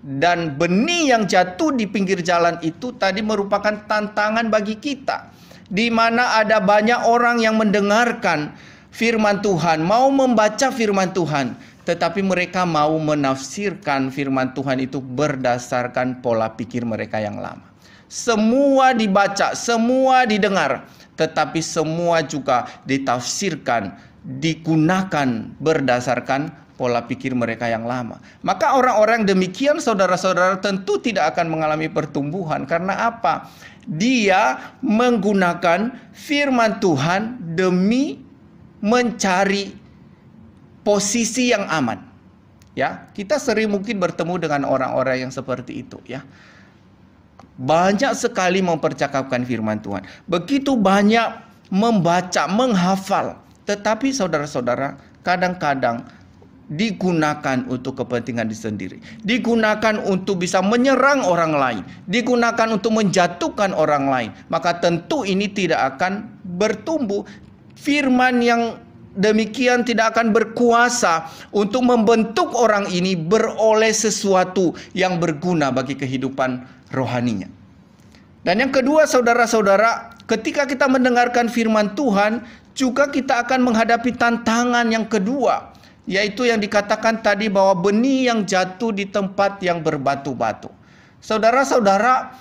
Dan benih yang jatuh di pinggir jalan itu tadi merupakan tantangan bagi kita, di mana ada banyak orang yang mendengarkan firman Tuhan, mau membaca firman Tuhan, tetapi mereka mau menafsirkan firman Tuhan itu berdasarkan pola pikir mereka yang lama. Semua dibaca, semua didengar, tetapi semua juga ditafsirkan, digunakan berdasarkan pola pikir mereka yang lama. Maka orang-orang demikian, saudara-saudara, tentu tidak akan mengalami pertumbuhan. Karena apa? Dia menggunakan firman Tuhan demi mencari posisi yang aman. Ya, kita sering mungkin bertemu dengan orang-orang yang seperti itu, ya. Banyak sekali mempercakapkan firman Tuhan, begitu banyak membaca, menghafal, tetapi saudara-saudara, kadang-kadang digunakan untuk kepentingan sendiri, digunakan untuk bisa menyerang orang lain, digunakan untuk menjatuhkan orang lain. Maka tentu ini tidak akan bertumbuh. Firman yang demikian tidak akan berkuasa untuk membentuk orang ini beroleh sesuatu yang berguna bagi kehidupan rohaninya. Dan yang kedua, saudara-saudara, ketika kita mendengarkan firman Tuhan, juga kita akan menghadapi tantangan yang kedua, yaitu yang dikatakan tadi bahwa benih yang jatuh di tempat yang berbatu-batu. Saudara-saudara,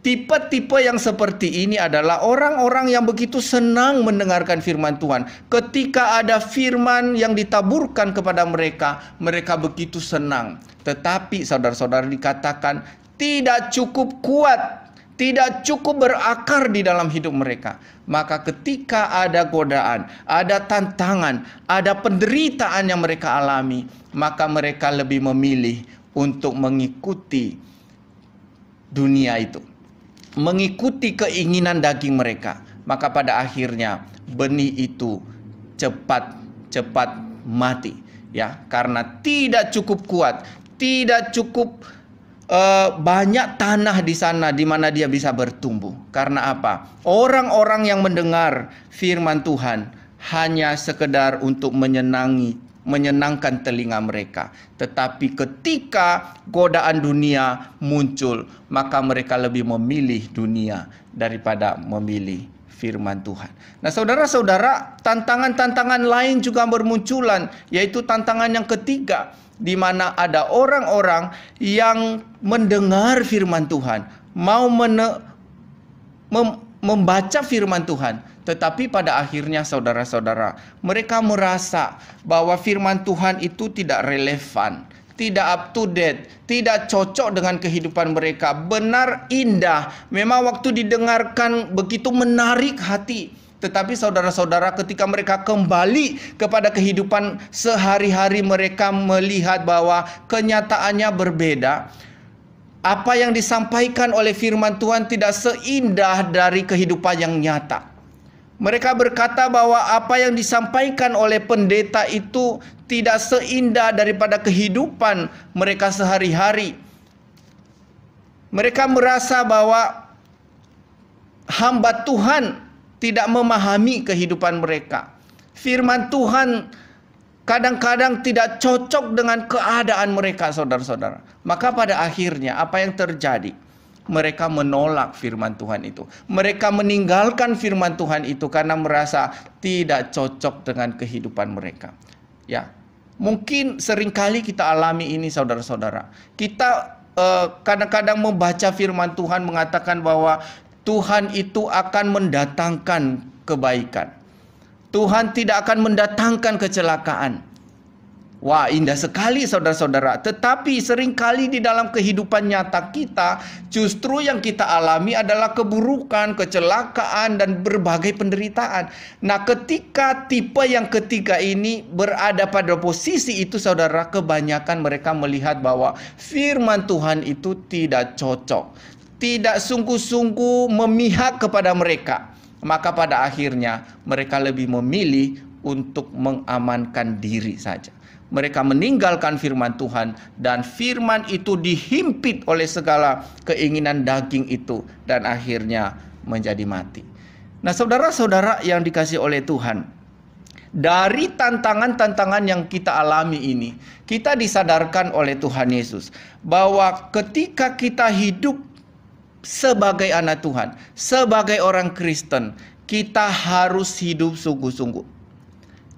tipe-tipe yang seperti ini adalah orang-orang yang begitu senang mendengarkan firman Tuhan. Ketika ada firman yang ditaburkan kepada mereka, mereka begitu senang. Tetapi saudara-saudara, dikatakan tidak cukup kuat, tidak cukup berakar di dalam hidup mereka. Maka ketika ada godaan, ada tantangan, ada penderitaan yang mereka alami, maka mereka lebih memilih untuk mengikuti dunia itu, mengikuti keinginan daging mereka. Maka pada akhirnya benih itu cepat mati, ya, karena tidak cukup kuat, tidak cukup banyak tanah di sana di mana dia bisa bertumbuh. Karena apa? Orang-orang yang mendengar firman Tuhan hanya sekedar untuk menyenangkan telinga mereka. Tetapi ketika godaan dunia muncul, maka mereka lebih memilih dunia daripada memilih firman Tuhan. Nah, saudara-saudara, tantangan-tantangan lain juga bermunculan, yaitu tantangan yang ketiga, di mana ada orang-orang yang mendengar firman Tuhan, mau membaca firman Tuhan, tetapi pada akhirnya saudara-saudara, mereka merasa bahwa firman Tuhan itu tidak relevan, tidak up to date, tidak cocok dengan kehidupan mereka. Benar, indah, memang waktu didengarkan begitu menarik hati. Tetapi saudara-saudara, ketika mereka kembali kepada kehidupan sehari-hari, mereka melihat bahwa kenyataannya berbeda. Apa yang disampaikan oleh firman Tuhan tidak seindah dari kehidupan yang nyata. Mereka berkata bahwa apa yang disampaikan oleh pendeta itu tidak seindah daripada kehidupan mereka sehari-hari. Mereka merasa bahwa hamba Tuhan tidak memahami kehidupan mereka. Firman Tuhan kadang-kadang tidak cocok dengan keadaan mereka, saudara-saudara. Maka pada akhirnya apa yang terjadi? Mereka menolak firman Tuhan itu. Mereka meninggalkan firman Tuhan itu karena merasa tidak cocok dengan kehidupan mereka. Ya, mungkin seringkali kita alami ini, saudara-saudara. Kita kadang-kadang membaca firman Tuhan mengatakan bahwa Tuhan itu akan mendatangkan kebaikan. Tuhan tidak akan mendatangkan kecelakaan. Wah, indah sekali saudara-saudara. Tetapi seringkali di dalam kehidupan nyata kita, justru yang kita alami adalah keburukan, kecelakaan, dan berbagai penderitaan. Nah, ketika tipe yang ketiga ini berada pada posisi itu, saudara, kebanyakan mereka melihat bahwa firman Tuhan itu tidak cocok, tidak sungguh-sungguh memihak kepada mereka. Maka pada akhirnya mereka lebih memilih untuk mengamankan diri saja. Mereka meninggalkan firman Tuhan, dan firman itu dihimpit oleh segala keinginan daging itu, dan akhirnya menjadi mati. Nah, saudara-saudara yang dikasihi oleh Tuhan, dari tantangan-tantangan yang kita alami ini, kita disadarkan oleh Tuhan Yesus bahwa ketika kita hidup sebagai anak Tuhan, sebagai orang Kristen, kita harus hidup sungguh-sungguh.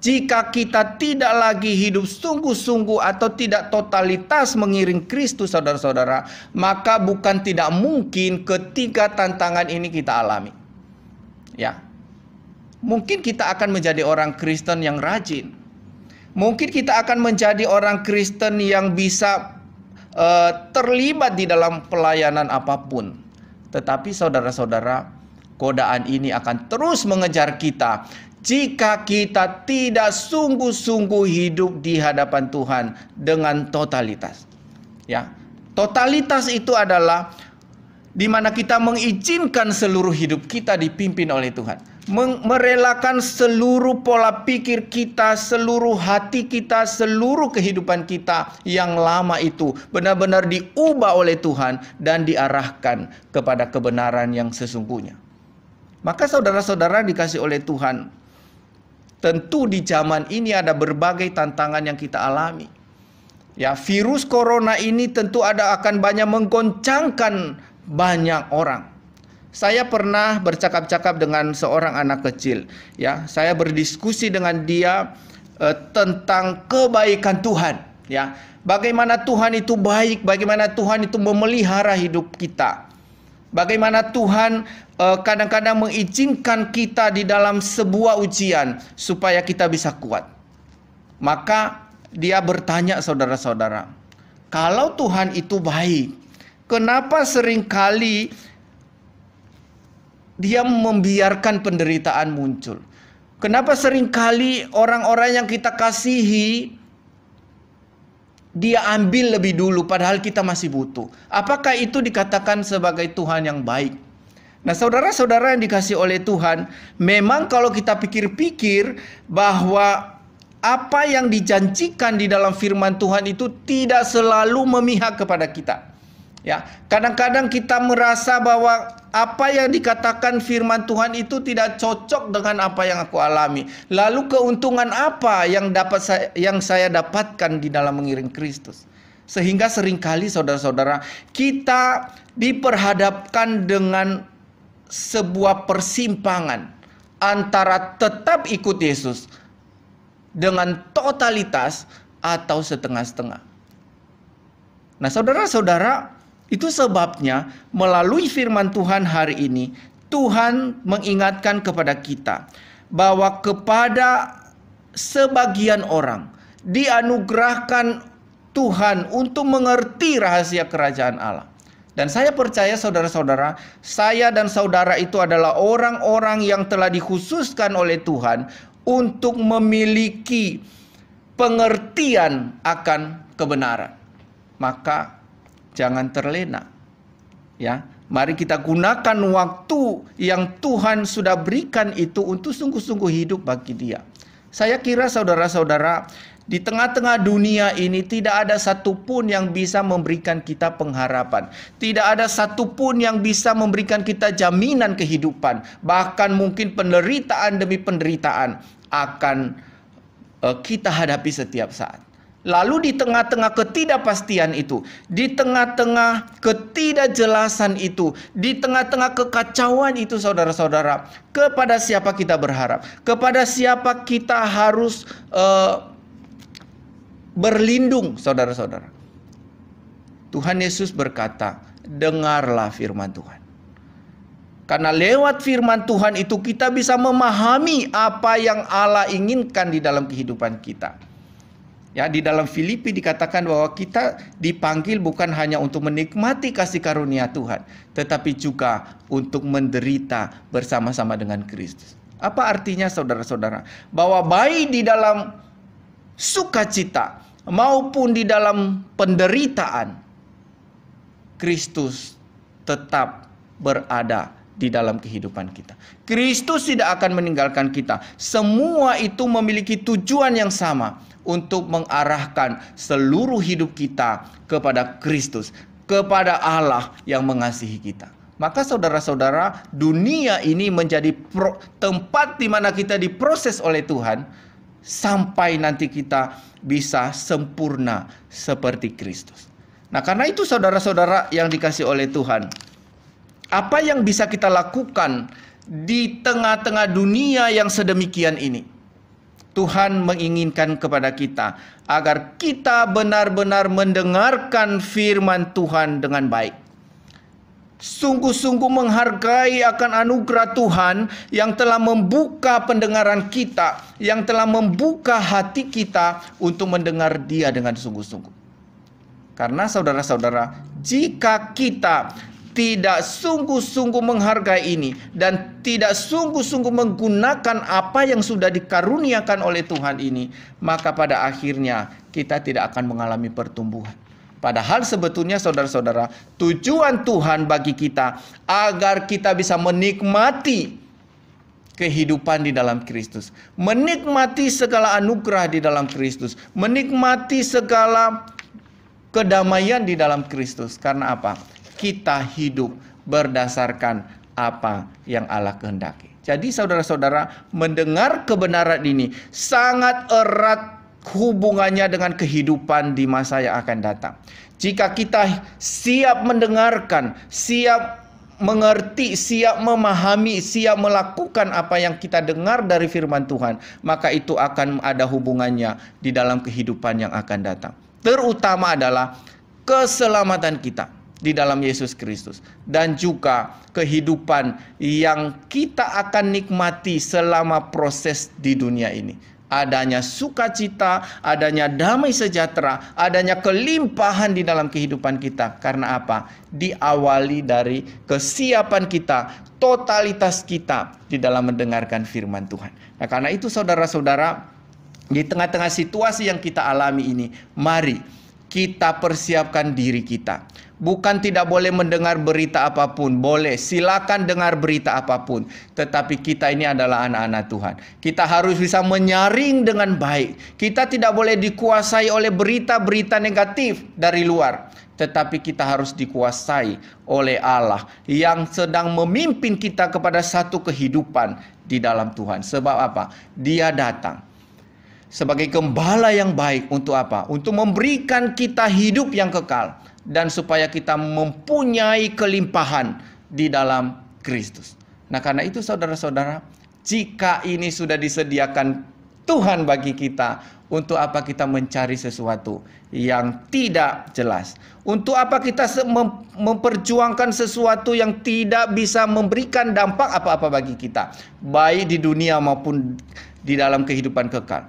Jika kita tidak lagi hidup sungguh-sungguh atau tidak totalitas mengiring Kristus, saudara-saudara, maka bukan tidak mungkin ketiga tantangan ini kita alami. Ya, mungkin kita akan menjadi orang Kristen yang rajin. Mungkin kita akan menjadi orang Kristen yang bisa terlibat di dalam pelayanan apapun. Tetapi saudara-saudara, godaan ini akan terus mengejar kita jika kita tidak sungguh-sungguh hidup di hadapan Tuhan dengan totalitas. Ya, totalitas itu adalah di mana kita mengizinkan seluruh hidup kita dipimpin oleh Tuhan. Merelakan seluruh pola pikir kita, seluruh hati kita, seluruh kehidupan kita yang lama itu benar-benar diubah oleh Tuhan dan diarahkan kepada kebenaran yang sesungguhnya. Maka saudara-saudara dikasih oleh Tuhan, tentu di zaman ini ada berbagai tantangan yang kita alami. Ya, virus corona ini tentu akan banyak menggoncangkan banyak orang. Saya pernah bercakap-cakap dengan seorang anak kecil. Ya, saya berdiskusi dengan dia tentang kebaikan Tuhan. Ya, bagaimana Tuhan itu baik, bagaimana Tuhan itu memelihara hidup kita. Bagaimana Tuhan kadang-kadang mengizinkan kita di dalam sebuah ujian supaya kita bisa kuat. Maka dia bertanya, saudara-saudara, kalau Tuhan itu baik, kenapa seringkali Dia membiarkan penderitaan muncul? Kenapa seringkali orang-orang yang kita kasihi Dia ambil lebih dulu padahal kita masih butuh? Apakah itu dikatakan sebagai Tuhan yang baik? Nah, saudara-saudara yang dikasihi oleh Tuhan, memang kalau kita pikir-pikir bahwa apa yang dijanjikan di dalam firman Tuhan itu tidak selalu memihak kepada kita. Ya, kadang-kadang kita merasa bahwa apa yang dikatakan firman Tuhan itu tidak cocok dengan apa yang aku alami. Lalu keuntungan apa yang saya dapatkan di dalam mengiring Kristus? Sehingga seringkali saudara-saudara, kita diperhadapkan dengan sebuah persimpangan antara tetap ikut Yesus dengan totalitas atau setengah-setengah. Nah, saudara-saudara, itu sebabnya melalui firman Tuhan hari ini, Tuhan mengingatkan kepada kita bahwa kepada sebagian orang dianugerahkan Tuhan untuk mengerti rahasia kerajaan Allah. Dan saya percaya saudara-saudara, saya dan saudara itu adalah orang-orang yang telah dikhususkan oleh Tuhan untuk memiliki pengertian akan kebenaran. Maka jangan terlena. Ya, mari kita gunakan waktu yang Tuhan sudah berikan itu untuk sungguh-sungguh hidup bagi Dia. Saya kira saudara-saudara, di tengah-tengah dunia ini tidak ada satupun yang bisa memberikan kita pengharapan. Tidak ada satupun yang bisa memberikan kita jaminan kehidupan. Bahkan mungkin penderitaan demi penderitaan akan kita hadapi setiap saat. Lalu di tengah-tengah ketidakpastian itu, di tengah-tengah ketidakjelasan itu, di tengah-tengah kekacauan itu saudara-saudara, kepada siapa kita berharap? Kepada siapa kita harus berlindung saudara-saudara? Tuhan Yesus berkata, dengarlah firman Tuhan. Karena lewat firman Tuhan itu kita bisa memahami apa yang Allah inginkan di dalam kehidupan kita. Ya, di dalam Filipi dikatakan bahwa kita dipanggil bukan hanya untuk menikmati kasih karunia Tuhan, tetapi juga untuk menderita bersama-sama dengan Kristus. Apa artinya saudara-saudara? Bahwa baik di dalam sukacita maupun di dalam penderitaan, Kristus tetap berada di dalam kehidupan kita. Kristus tidak akan meninggalkan kita. Semua itu memiliki tujuan yang sama, untuk mengarahkan seluruh hidup kita kepada Kristus, kepada Allah yang mengasihi kita. Maka saudara-saudara, dunia ini menjadi tempat di mana kita diproses oleh Tuhan sampai nanti kita bisa sempurna seperti Kristus. Nah, karena itu saudara-saudara yang dikasihi oleh Tuhan, apa yang bisa kita lakukan di tengah-tengah dunia yang sedemikian ini? Tuhan menginginkan kepada kita agar kita benar-benar mendengarkan firman Tuhan dengan baik. Sungguh-sungguh menghargai akan anugerah Tuhan yang telah membuka pendengaran kita, yang telah membuka hati kita untuk mendengar Dia dengan sungguh-sungguh. Karena saudara-saudara, jika kita tidak sungguh-sungguh menghargai ini dan tidak sungguh-sungguh menggunakan apa yang sudah dikaruniakan oleh Tuhan ini, maka pada akhirnya kita tidak akan mengalami pertumbuhan. Padahal sebetulnya saudara-saudara, tujuan Tuhan bagi kita agar kita bisa menikmati kehidupan di dalam Kristus, menikmati segala anugerah di dalam Kristus, menikmati segala kedamaian di dalam Kristus. Karena apa? Kita hidup berdasarkan apa yang Allah kehendaki. Jadi saudara-saudara, mendengar kebenaran ini sangat erat hubungannya dengan kehidupan di masa yang akan datang. Jika kita siap mendengarkan, siap mengerti, siap memahami, siap melakukan apa yang kita dengar dari firman Tuhan, maka itu akan ada hubungannya di dalam kehidupan yang akan datang. Terutama adalah keselamatan kita di dalam Yesus Kristus, dan juga kehidupan yang kita akan nikmati selama proses di dunia ini. Adanya sukacita, adanya damai sejahtera, adanya kelimpahan di dalam kehidupan kita. Karena apa? Diawali dari kesiapan kita, totalitas kita di dalam mendengarkan firman Tuhan. Nah, karena itu saudara-saudara, di tengah-tengah situasi yang kita alami ini, mari kita persiapkan diri kita. Bukan tidak boleh mendengar berita apapun, boleh, silakan dengar berita apapun. Tetapi kita ini adalah anak-anak Tuhan. Kita harus bisa menyaring dengan baik. Kita tidak boleh dikuasai oleh berita-berita negatif dari luar. Tetapi kita harus dikuasai oleh Allah yang sedang memimpin kita kepada satu kehidupan di dalam Tuhan. Sebab apa? Dia datang sebagai gembala yang baik untuk apa? Untuk memberikan kita hidup yang kekal. Dan supaya kita mempunyai kelimpahan di dalam Kristus. Nah, karena itu saudara-saudara, jika ini sudah disediakan Tuhan bagi kita Untuk apa kita mencari sesuatu yang tidak jelas? Untuk apa kita memperjuangkan sesuatu yang tidak bisa memberikan dampak apa-apa bagi kita, baik di dunia maupun di dalam kehidupan kekal?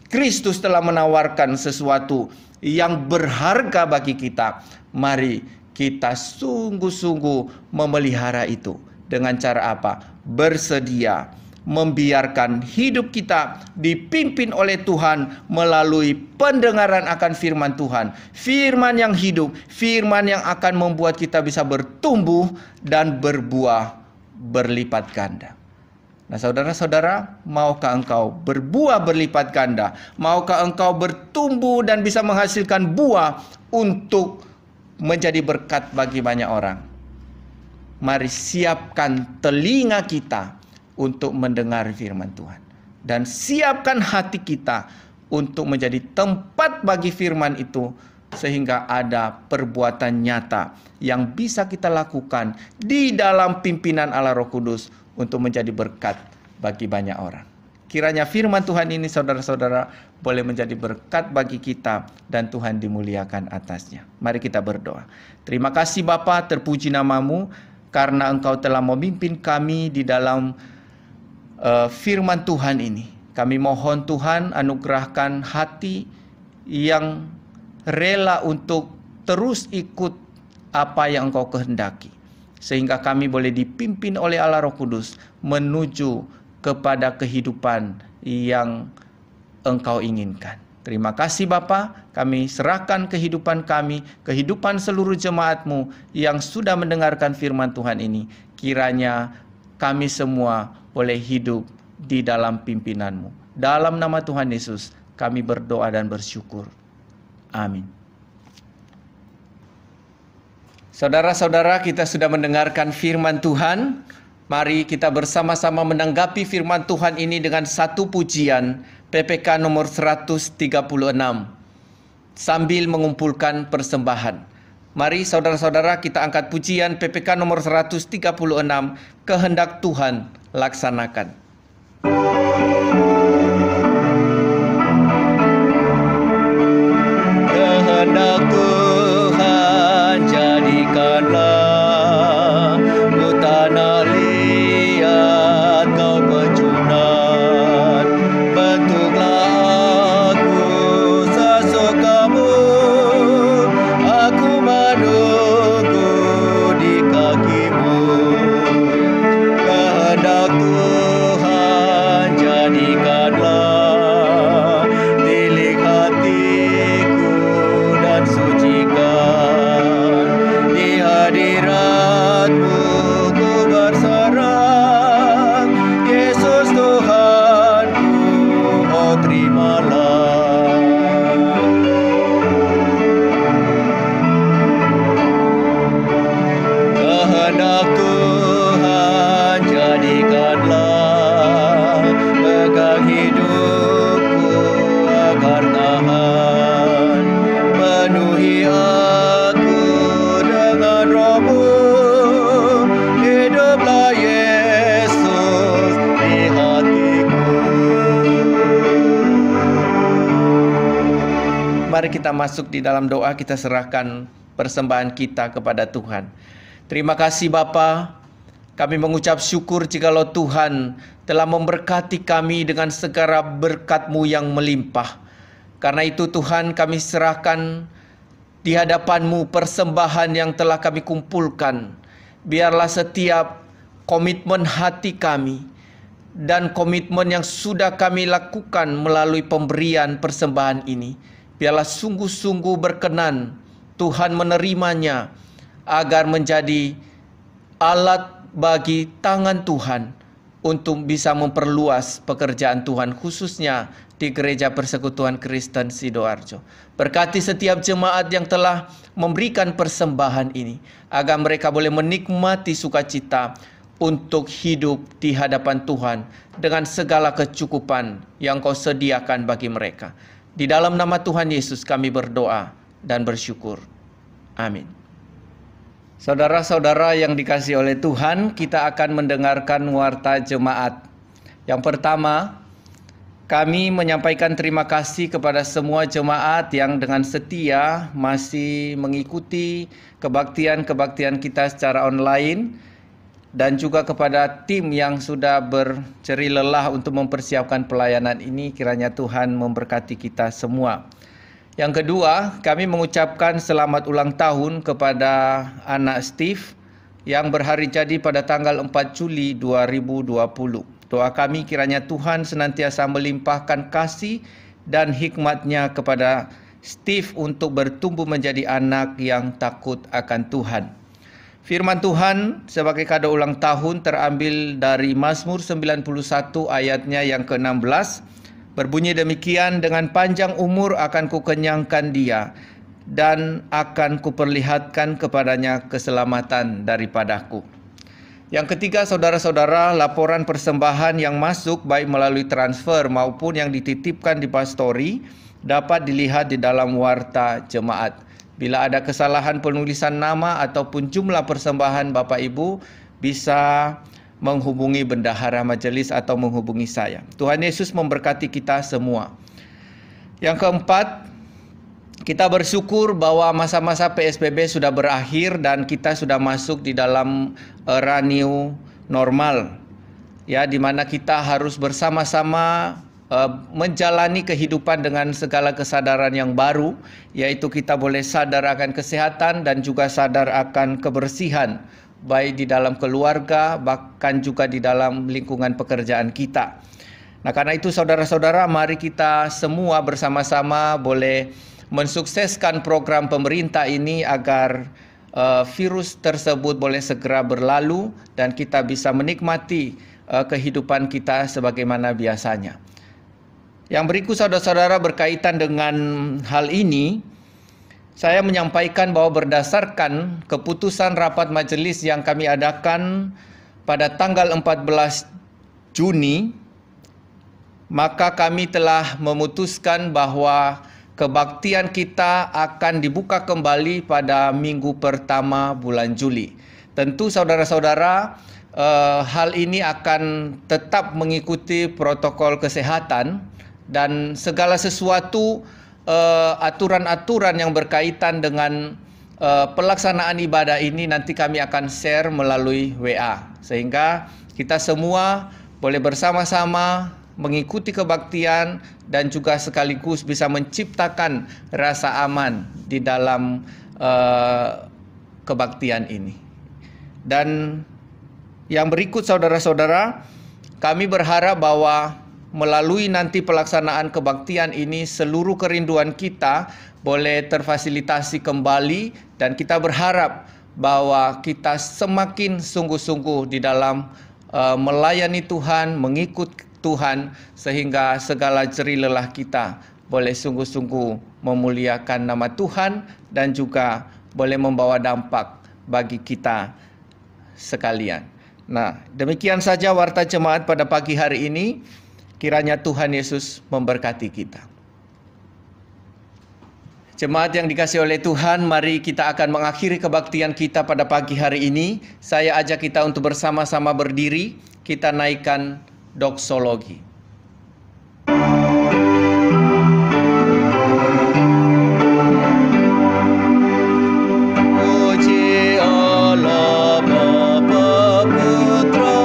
Kristus telah menawarkan sesuatu yang berharga bagi kita. Mari kita sungguh-sungguh memelihara itu. Dengan cara apa? Bersedia membiarkan hidup kita dipimpin oleh Tuhan melalui pendengaran akan firman Tuhan. Firman yang hidup, firman yang akan membuat kita bisa bertumbuh dan berbuah berlipat ganda. Nah, saudara-saudara, maukah engkau berbuah berlipat ganda? Maukah engkau bertumbuh dan bisa menghasilkan buah untuk menjadi berkat bagi banyak orang? Mari siapkan telinga kita untuk mendengar firman Tuhan, dan siapkan hati kita untuk menjadi tempat bagi firman itu, sehingga ada perbuatan nyata yang bisa kita lakukan di dalam pimpinan Allah Roh Kudus untuk menjadi berkat bagi banyak orang. Kiranya firman Tuhan ini, saudara-saudara, boleh menjadi berkat bagi kita dan Tuhan dimuliakan atasnya. Mari kita berdoa. Terima kasih Bapa, terpuji namamu karena Engkau telah memimpin kami di dalam firman Tuhan ini. Kami mohon Tuhan anugerahkan hati yang rela untuk terus ikut apa yang Engkau kehendaki, sehingga kami boleh dipimpin oleh Allah Roh Kudus menuju kepada kehidupan yang Engkau inginkan. Terima kasih Bapa, kami serahkan kehidupan kami, kehidupan seluruh jemaat-Mu yang sudah mendengarkan firman Tuhan ini. Kiranya kami semua boleh hidup di dalam pimpinan-Mu. Dalam nama Tuhan Yesus kami berdoa dan bersyukur. Amin. Saudara-saudara, kita sudah mendengarkan firman Tuhan. Mari kita bersama-sama menanggapi firman Tuhan ini dengan satu pujian PPK nomor 136 sambil mengumpulkan persembahan. Mari saudara-saudara kita angkat pujian PPK nomor 136, Kehendak Tuhan laksanakan. Kehendak Tuhan jadikanlah ku tanah liat kau pecundan, bentuklah aku sesukamu, aku menunggu di kakimu. Kehendak Tuhan jadikanlah tilik hatiku dan sucikan, di hadirat-Mu ku berserah. Yesus Tuhanku, oh terimalah. Kehendak Tuhan jadikanlah pegang hidupku agar tahan, penuhi aku dengan Roh-Mu, hiduplah Yesus di hatiku. Mari kita masuk di dalam doa, kita serahkan persembahan kita kepada Tuhan. Terima kasih Bapa, kami mengucap syukur jikalau Tuhan telah memberkati kami dengan segala berkat-Mu yang melimpah. Karena itu Tuhan, kami serahkan di hadapan-Mu persembahan yang telah kami kumpulkan. Biarlah setiap komitmen hati kami dan komitmen yang sudah kami lakukan melalui pemberian persembahan ini, biarlah sungguh-sungguh berkenan Tuhan menerimanya, agar menjadi alat bagi tangan Tuhan untuk bisa memperluas pekerjaan Tuhan, khususnya di Gereja Persekutuan Kristen Sidoarjo. Berkati setiap jemaat yang telah memberikan persembahan ini, agar mereka boleh menikmati sukacita untuk hidup di hadapan Tuhan dengan segala kecukupan yang Kau sediakan bagi mereka. Di dalam nama Tuhan Yesus kami berdoa dan bersyukur. Amin. Saudara-saudara yang dikasihi oleh Tuhan, kita akan mendengarkan warta jemaat. Yang pertama, Kami menyampaikan terima kasih kepada semua jemaat yang dengan setia masih mengikuti kebaktian-kebaktian kita secara online dan juga kepada tim yang sudah berceri lelah untuk mempersiapkan pelayanan ini. Kiranya Tuhan memberkati kita semua. Yang kedua, kami mengucapkan selamat ulang tahun kepada anak Steve yang berhari jadi pada tanggal 4 Juli 2020. Doa kami kiranya Tuhan senantiasa melimpahkan kasih dan hikmat-Nya kepada Steve untuk bertumbuh menjadi anak yang takut akan Tuhan. Firman Tuhan sebagai kado ulang tahun terambil dari Mazmur 91 ayatnya yang ke-16. Berbunyi demikian, dengan panjang umur akan kukenyangkan dia dan akan kuperlihatkan kepadanya keselamatan daripadaku. Yang ketiga, saudara-saudara, laporan persembahan yang masuk baik melalui transfer maupun yang dititipkan di pastori dapat dilihat di dalam warta jemaat. Bila ada kesalahan penulisan nama ataupun jumlah persembahan, Bapak Ibu bisa menghubungi bendahara majelis atau menghubungi saya. Tuhan Yesus memberkati kita semua. Yang keempat, kita bersyukur bahwa masa-masa PSBB sudah berakhir dan kita sudah masuk di dalam era new normal, ya, di mana kita harus bersama-sama menjalani kehidupan dengan segala kesadaran yang baru, yaitu kita boleh sadar akan kesehatan dan juga sadar akan kebersihan, baik di dalam keluarga bahkan juga di dalam lingkungan pekerjaan kita. Nah, karena itu saudara-saudara, mari kita semua bersama-sama boleh mensukseskan program pemerintah ini agar virus tersebut boleh segera berlalu dan kita bisa menikmati kehidupan kita sebagaimana biasanya. Yang berikut saudara-saudara, berkaitan dengan hal ini, saya menyampaikan bahwa berdasarkan keputusan rapat majelis yang kami adakan pada tanggal 14 Juni, maka kami telah memutuskan bahwa kebaktian kita akan dibuka kembali pada minggu pertama bulan Juli. Tentu saudara-saudara, hal ini akan tetap mengikuti protokol kesehatan dan segala sesuatu aturan-aturan yang berkaitan dengan pelaksanaan ibadah ini nanti kami akan share melalui WA. Sehingga kita semua boleh bersama-sama mengikuti kebaktian dan juga sekaligus bisa menciptakan rasa aman di dalam kebaktian ini. Dan yang berikut saudara-saudara, kami berharap bahwa melalui nanti pelaksanaan kebaktian ini seluruh kerinduan kita boleh terfasilitasi kembali dan kita berharap bahwa kita semakin sungguh-sungguh di dalam melayani Tuhan, mengikut Tuhan, sehingga segala jerih lelah kita boleh sungguh-sungguh memuliakan nama Tuhan dan juga boleh membawa dampak bagi kita sekalian. Nah, demikian saja warta jemaat pada pagi hari ini. Kiranya Tuhan Yesus memberkati kita. Jemaat yang dikasihi oleh Tuhan, mari kita akan mengakhiri kebaktian kita pada pagi hari ini. Saya ajak kita untuk bersama-sama berdiri, kita naikkan doksologi. Puji Allah Bapa Putra,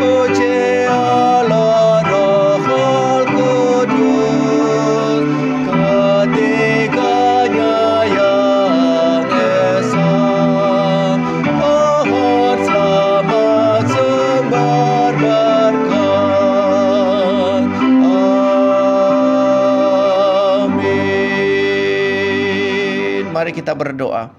puji Allah Roh Kudus, ketiganya yang esa. Pohon selamat sebar berkat. Amin. Mari kita berdoa.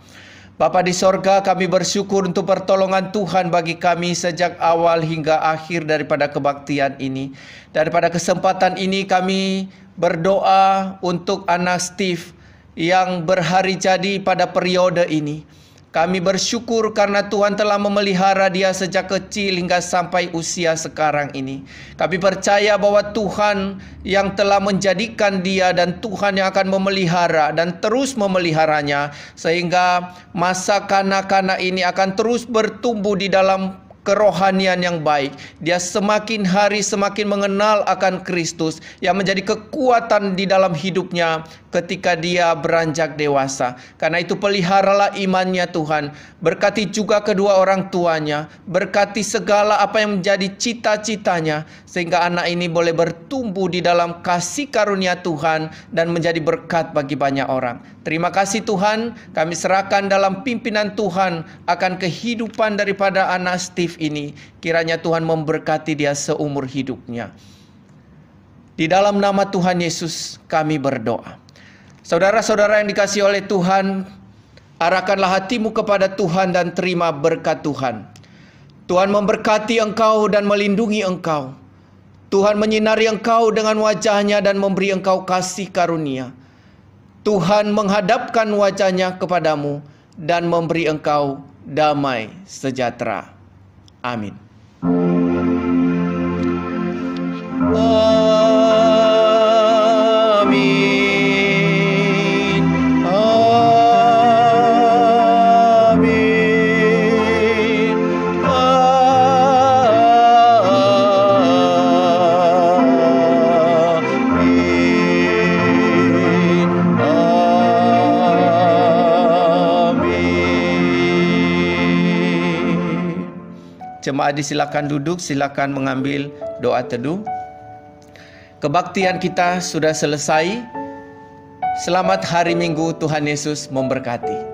Bapa di sorga, kami bersyukur untuk pertolongan Tuhan bagi kami sejak awal hingga akhir daripada kebaktian ini. Daripada kesempatan ini kami berdoa untuk anak Steve yang berhari jadi pada periode ini. Kami bersyukur karena Tuhan telah memelihara dia sejak kecil hingga sampai usia sekarang ini. Kami percaya bahwa Tuhan yang telah menjadikan dia dan Tuhan yang akan memelihara dan terus memeliharanya. Sehingga masa kanak-kanak ini akan terus bertumbuh di dalam kerohanian yang baik. Dia semakin hari semakin mengenal akan Kristus yang menjadi kekuatan di dalam hidupnya ketika dia beranjak dewasa. Karena itu peliharalah imannya Tuhan. Berkati juga kedua orang tuanya. Berkati segala apa yang menjadi cita-citanya. Sehingga anak ini boleh bertumbuh di dalam kasih karunia Tuhan dan menjadi berkat bagi banyak orang. Terima kasih Tuhan, kami serahkan dalam pimpinan Tuhan akan kehidupan daripada anak Steve ini. Kiranya Tuhan memberkati dia seumur hidupnya. Di dalam nama Tuhan Yesus kami berdoa. Saudara-saudara yang dikasihi oleh Tuhan, arahkanlah hatimu kepada Tuhan dan terima berkat Tuhan. Tuhan memberkati engkau dan melindungi engkau. Tuhan menyinari engkau dengan wajahnya dan memberi engkau kasih karunia. Tuhan menghadapkan wajahnya kepadamu dan memberi engkau damai sejahtera. Amin. Amin. Amin. Jemaat disilakan duduk, silakan mengambil doa teduh. Kebaktian kita sudah selesai. Selamat hari Minggu, Tuhan Yesus memberkati.